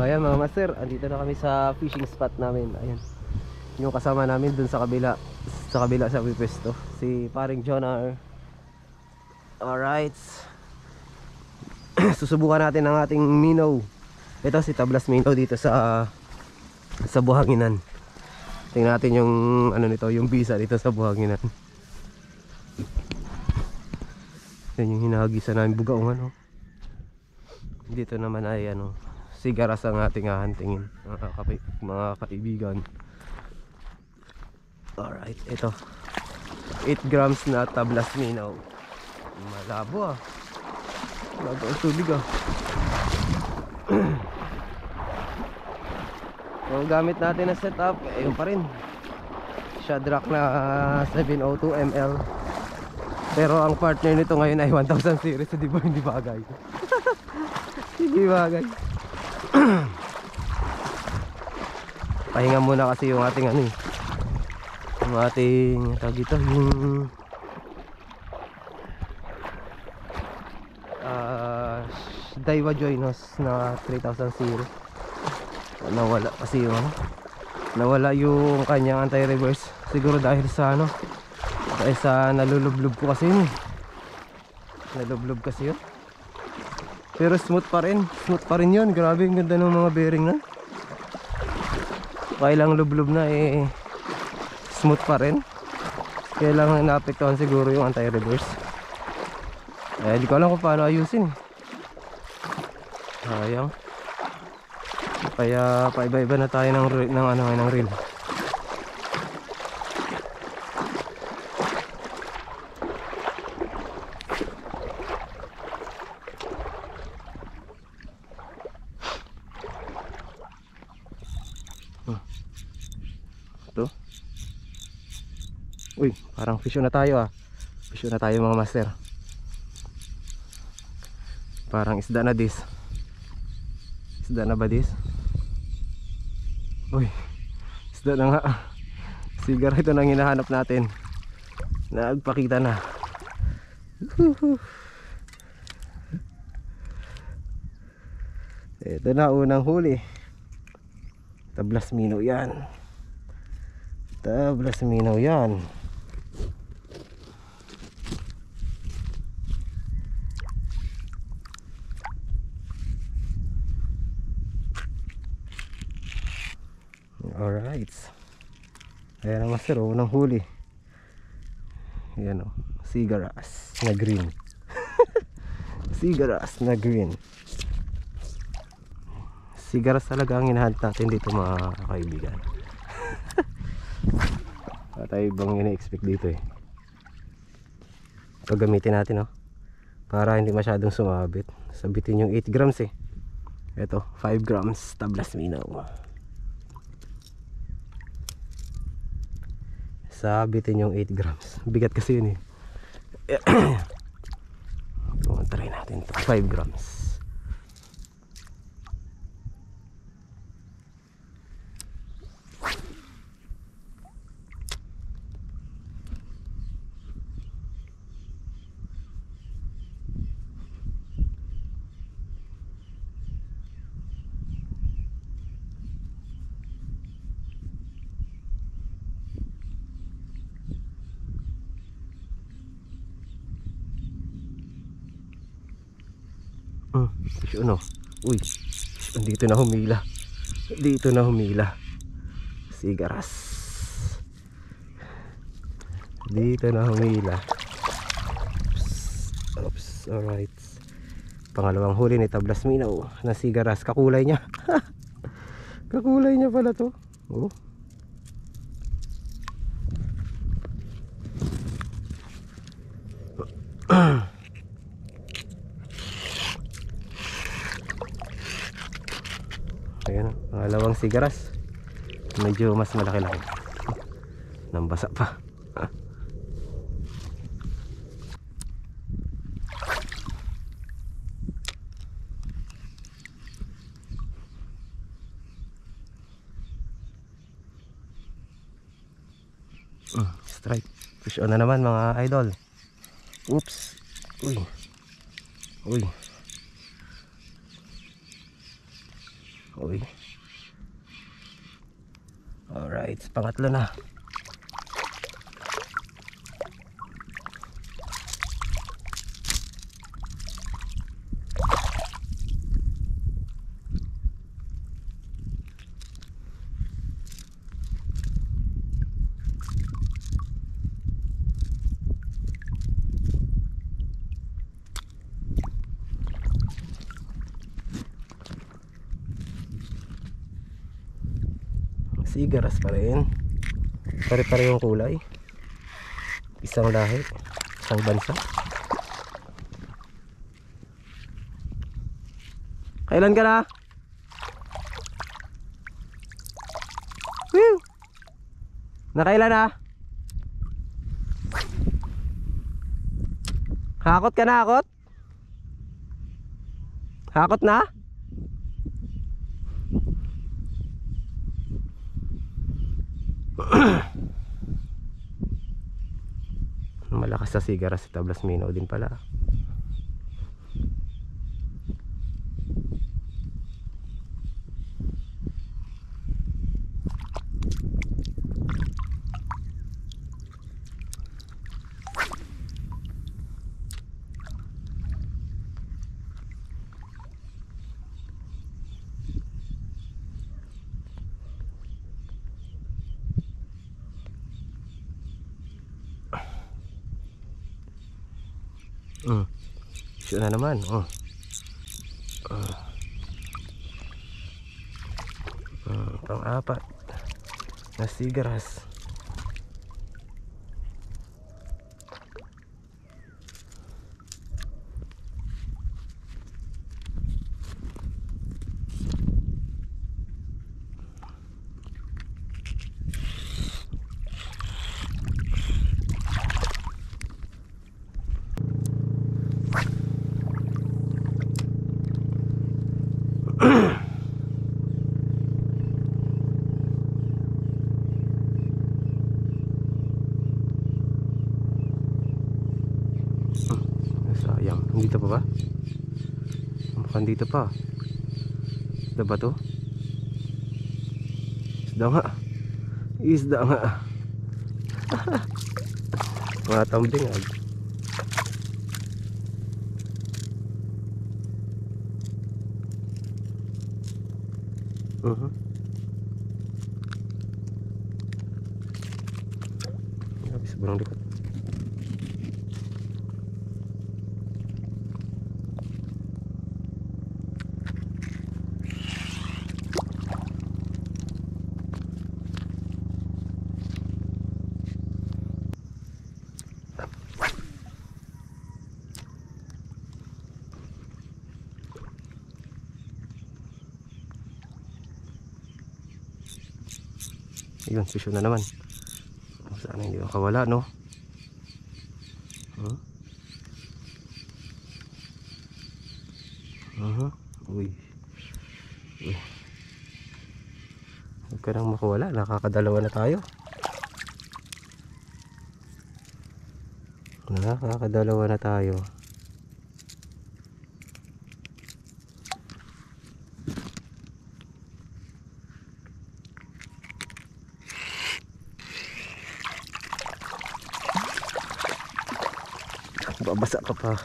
Ayan mga master, andito na kami sa fishing spot namin. Ayan, yung kasama namin dun sa kabila. Sa kabila sa pwesto, si paring Jonar. Alright. Susubukan natin ang ating minnow. Ito si tablas minnow dito sa buhanginan. Tingnan natin yung ano nito, yung bisa dito sa buhanginan. Yan yung hinahagisan namin bugaong ano. Dito naman ay ano, sigaras ang ating hahantingin, mga kaibigan. Alright, ito 8 grams na tablas minnow. Malabo ah. Malabo ang tubig ah. Ang gamit natin na setup, ayun pa rin, Shadrack na 702 ml. Pero ang partner nito ngayon ay 1000 series. Hindi ba hindi bagay? Hindi bagay. Pahinga muna kasi yung ating ano eh, yung ating tawag dito, yung Daiwa Joynos na 3000 series. Nawala kasi yung ano, nawala yung kanyang anti-reverse. Siguro dahil sa ano, dahil sa nalulublob ko kasi yun. Nalulublob kasi yun. Pero smooth pa rin. Smooth pa rin yun. Grabe ang ganda ng mga bearing na. Kailang lublob na eh, smooth pa rin. Kaya lang naapektuhan siguro yung anti-reverse. Eh di ko alam kung paano ayusin eh. Sayang. Kaya paiba-iba na tayo ng reel. Ito. Uy, parang fish on na tayo ah. Fish on na tayo mga master. Parang isda na this. Isda na ba this? Uy, isda na nga. Sigara ito nang hinahanap natin. Nagpakita na. Ito na unang huli. Tablas minnow yan. Tablas minnow yan. Alright. Ayan ang master, unang huli. Ayan o, sigaras na green. Sigaras na green. Sigaras talaga ang hinahunt natin dito mga kaibigan. Wala tayo ibang ina-expect dito eh. Ito gamitin natin para hindi masyadong sumabit. Sabitin yung 8 grams eh. Ito 5 grams tablas minnow. Sabitin yung 8 grams. Bigat kasi yun eh. Try natin ito, 5 grams. Fish on. Uy, dito na humila. Dito na humila. Sigaras. Dito na humila. Oops. Alright. Pangalawang huli ni tablas minnow na sigaras. Kakulay niya. Kakulay niya pala to. Oh. Ayan, pangalawang sigaras. Medyo mas malaki-laki. Nambasa pa. Strike. Fish on na naman mga idol. Oops. Uy. Uy. Uy. Alright, pangatlo na. Sigaras pa rin. Pare-pare yung kulay. Isang lahi, isang bansa. Kailan ka na? Woo! Nakailan na? Hakot ka na, hakot? Hakot na? Malakas sa sigaras si tablas minaw din pala. Siya na naman. Pang-apat na sigaras. Sayang, dito pa ba? Mukhang dito pa. Isda ba to? Isda nga. Isda nga. Mga tambing ag. Grabe, sobrang likot. Yun, pisyo na naman. Sana hindi makawala, no? Uy. Uy. Huwag ka nang makawala. Nakakadalawa na tayo. Nakakadalawa na tayo. Babasa ka pa.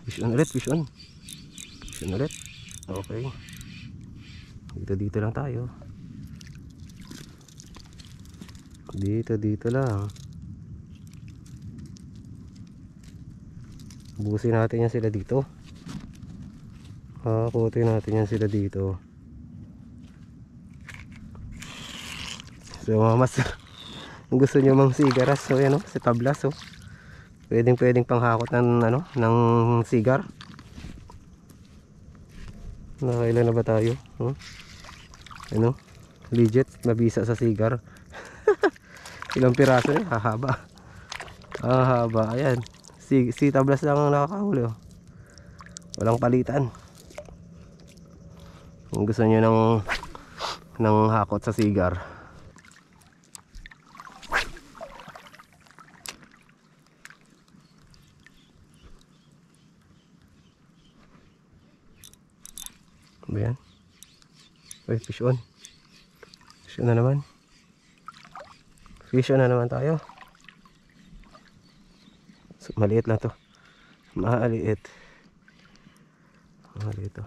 Fish on ulit, fish on. Fish on ulit. Okay. Dito lang tayo. Dito lang. Busin natin yan sila dito. Hakutin natin yan sila dito. So mas gusto nyo mang sigaras, so yan o, si tablas o. Pwedeng panghakot ng ng sigar. Nakailan na ba tayo? Legit nabisa sa sigar. Ilang piraso eh, hahaba. Haba, ayan. Si tablas lang ang nakakahuli oh. Walang palitan. Kung gusto nyo ng hakot sa sigar. Ano ba yan? Uy, fish on. Fish on na naman. Fish on na naman tayo. So, maliit lang to. Maliit. Maliit to.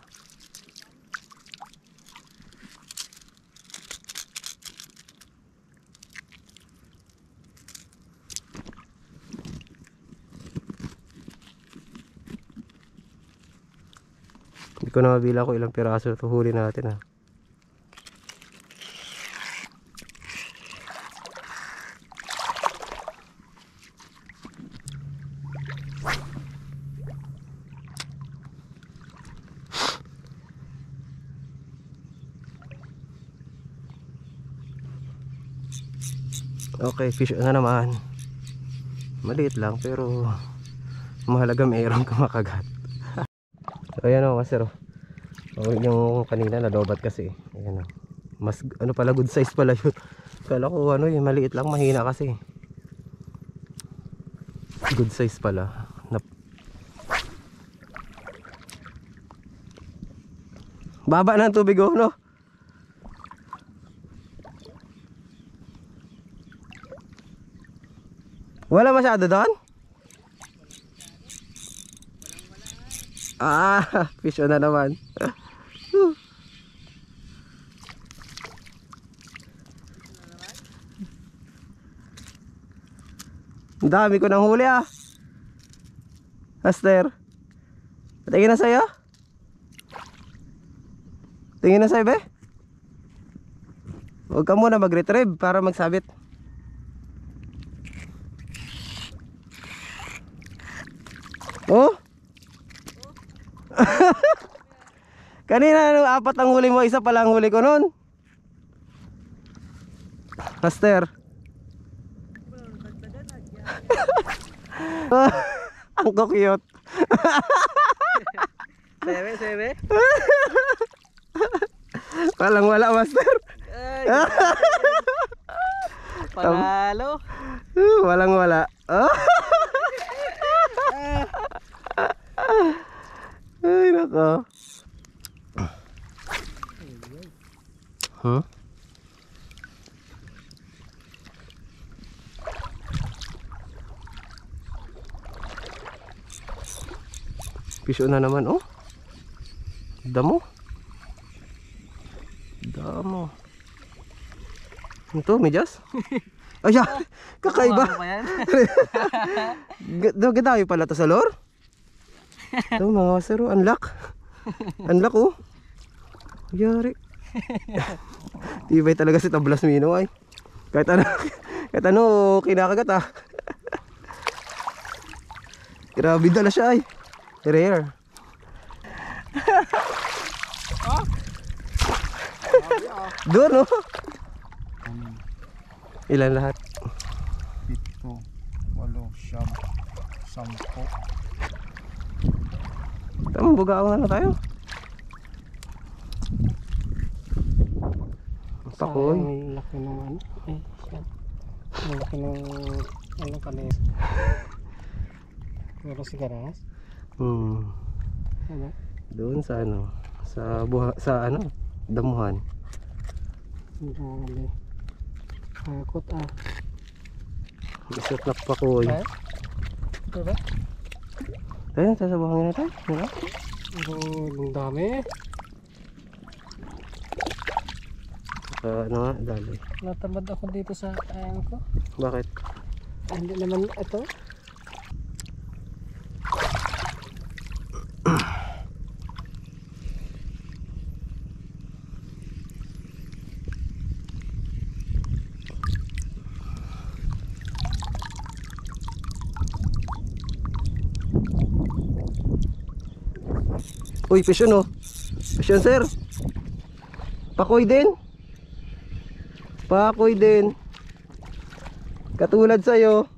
Hindi ko na mabilang kung ilang piraso ito huli natin ha. Okay, fish on na naman. Maliit lang pero mahalaga mayroong kumakagat. So ayan o, master o. Yung kanina nadobat kasi. Ayan o. Mas ano pala, good size pala yun. Kala ko ano yung maliit lang, mahina kasi. Good size pala. Baba na ang tubig o, no? Wala masyado doon? Ah, fish on na naman. Ang dami ko nang huli ah. Master, tingin na sa'yo? Tingin na sa'yo be? Huwag ka muna mag-retrieve para magsabit. Oh? Kanina ano, 4 ang huli mo, 1 pa lang huli ko nun. Master. Ang cute. Sebe. Walang wala, master. Panalo. Walang wala. Ay nako. Huh? Fish on na naman oh. Damo. Ito, medyas. Ay, kakaiba. Gadawi pala to sa lore. Ito mga wasero, unlock. Unlock oh. Yari. Tibay talaga si tablas mino ay. Kahit ano kinakagat ah. Grabe dala siya ay. Rare. Doon oh. Ilan lahat? 7, 8, 9, 10. Tama, bugawan na tayo. Pakoy. Ang laki ng ano? Ang laki ng ano kalis. Pero sigaras? Ano? Doon sa ano? Sa ano? Damuhan. Dali. Hakot ah. Isot na pakoy. Ito ba? Ayun, sasabuhangin na tayo. Diba? Ang dami. Ano nga, dali. Natamad ako dito sa ayang ko. Bakit? Hindi naman ito. Uy, fish on oh. Fish on sir. Pakoy din. Pakoy din. Katulad sa'yo.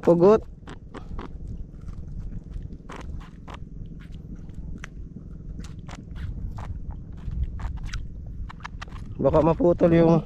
Pugot. Baka maputol yung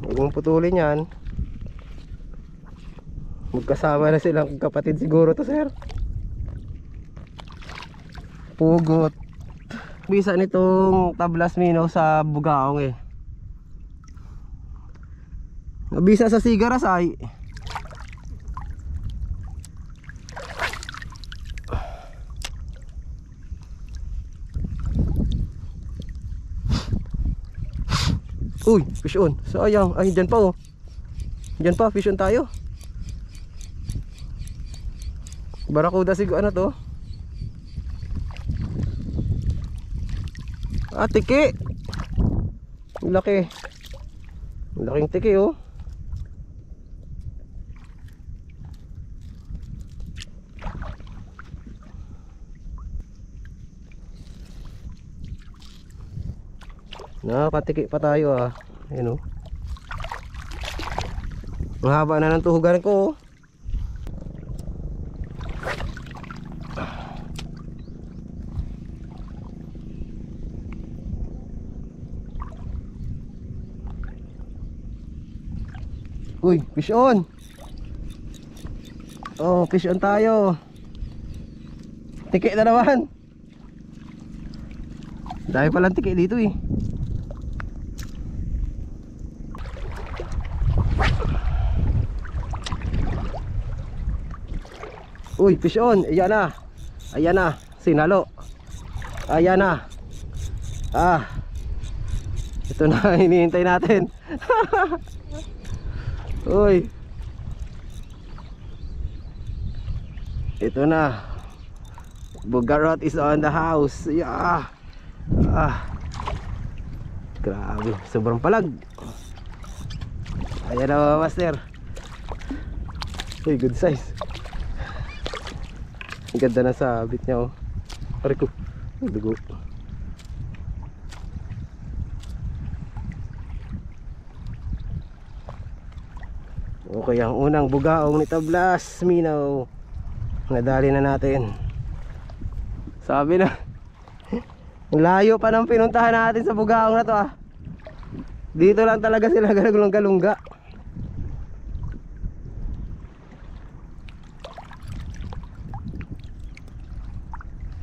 huwag mong putulin yan. Magkasama na silang kapatid siguro to, sir. Pugot. Bisa nitong tablas minaw sa bugaong eh. Nabisa sa sigaras ay. Uy, fish on. Sayang. Ay, dyan pa oh. Dyan pa, fish on tayo. Barakuda siguro ano to. Ah, tiki. Laki. Laking tiki oh. Nakakatiki pa tayo ah. Ayun oh. Ang haba na ng tuhugan ko oh. Uy, fish on. Oh, fish on tayo. Tiki na naman. Dahil palang tiki dito eh. Uy, fish on. Ayan na. Ayan na. Sinalo. Ayan na. Ah. Ito na hinihintay natin. Uy. Ito na. Bugarot is on the house. Yeah. Ah. Grabe, sobrang palag. Ayan na, master. Uy, good size. Ang ganda na sabit niya oh. Pare ko. Ay, dugo. Okay, ang unang bugaong ni tablas minaw. Nadali na natin. Sabi na. Layo pa ng pinuntahan natin sa bugaong na to ah. Dito lang talaga sila galunga-galunga.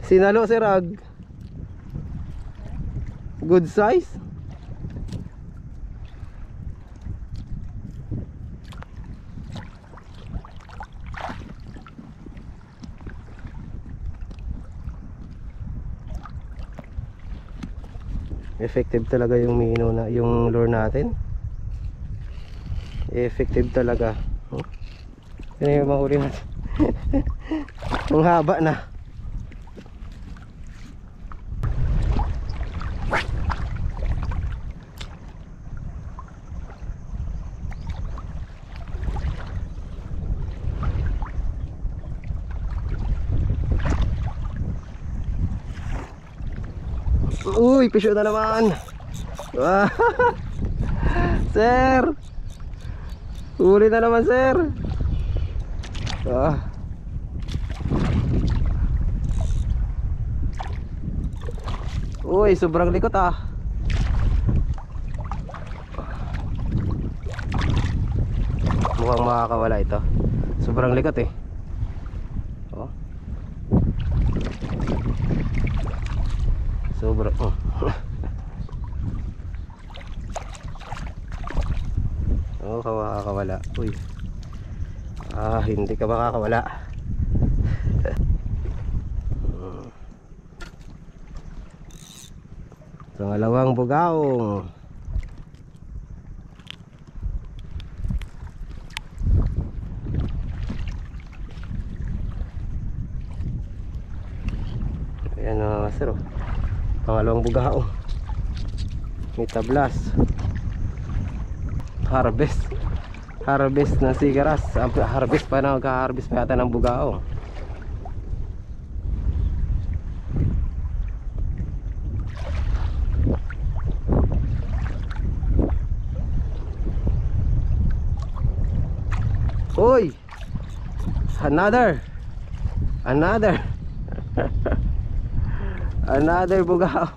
Sinalo si Rag. Good size. Effective talaga yung mino na yung lure natin. Effective talaga. Yan yung mahuli natin. Ang haba na. Uy, pisyo na naman. Sir, huli na naman sir. Uy, sobrang likot ah. Mukhang makakawala ito. Sobrang likot eh. Oh. Sobrang oh, makakawala. Uy. Ah, hindi ka makakawala. Pangalawang bugaong. Ayan mga master, oh. Pangalawang bugaong. May tablas. Harvest ng sigaras. Harvest pa na, magka-harvest pa yata ng bugaong. Uy! Another Another bugaong.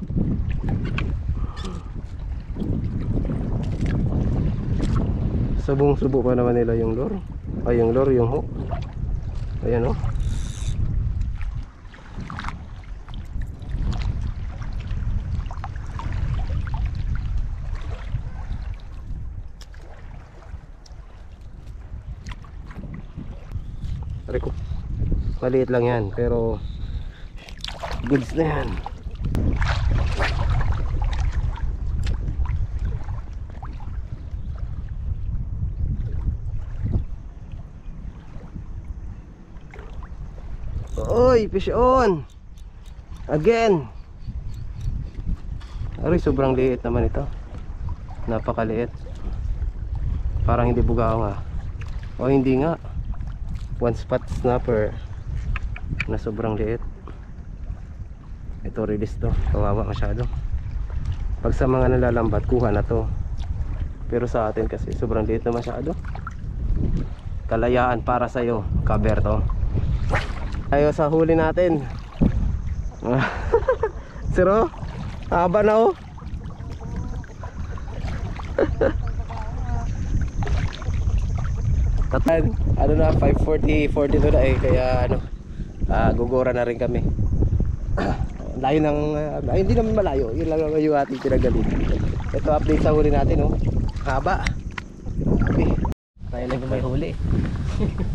Subong-subo pa naman nila yung lure. Ay, yung lure, yung hook. Ayan, oh. Reko, maliit lang yan, pero goods na yan. Oy, fish on again. Aray, sobrang liit naman ito. Napakaliit. Parang hindi bugaong, ah. O hindi nga, one spot snapper na sobrang liit. Ito release to, kawawa masyado. Pag sa mga nalalambat, kuha na to. Pero sa atin kasi sobrang liit na masyado. Kalayaan para sa'yo, cover to. Tayo sa huli natin. Siro, haba na, oh. Tatan, ano na, 5:40, 42 na eh. Kaya ano, gugura na rin kami. Layo ng, hindi naman malayo. Yun lang naman yung ating pinagalit. Ito update sa huli natin, oh. Haba. Grabe. Tayo lang may huli.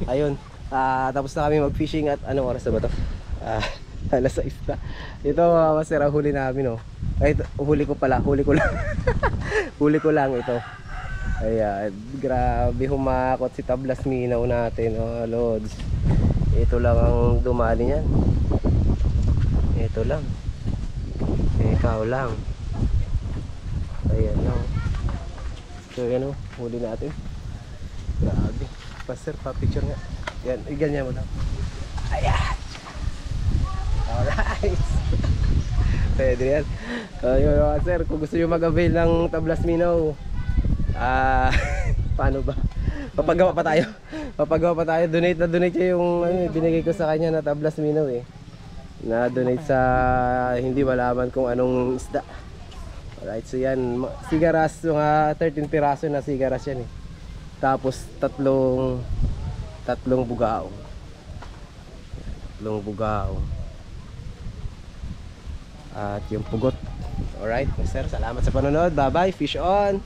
Ayun, tapos na kami mag-fishing at anong oras na ba to? Alas 6 na. Ito masira huli namin, oh. Ay, huli ko lang. Huli ko lang ito. Ayan, grabe humakot si tablas minaw natin, oh, loads. Ito lang ang dumali niyan. Ito lang. Ikaw lang. Ayan lang. So yan, oh, huli natin. Grabe. Pasir, pa-picture nga. Yan, ganyan mo lang. Ayan. Alright. Pwede yan. Yun, sir, kung gusto nyo mag-avail ng tablas minaw, paano ba? Papagawa pa tayo. Donate na donate siya yung binigay ko sa kanya na tablas minaw, eh. Na donate sa hindi malaman kung anong isda. Alright, so yan, sigaras, mga 13 piraso na sigaras yan, eh. Tapos tatlong bugaong. At yung pugot. Alright, sir, salamat sa panonood. Bye bye, fish on.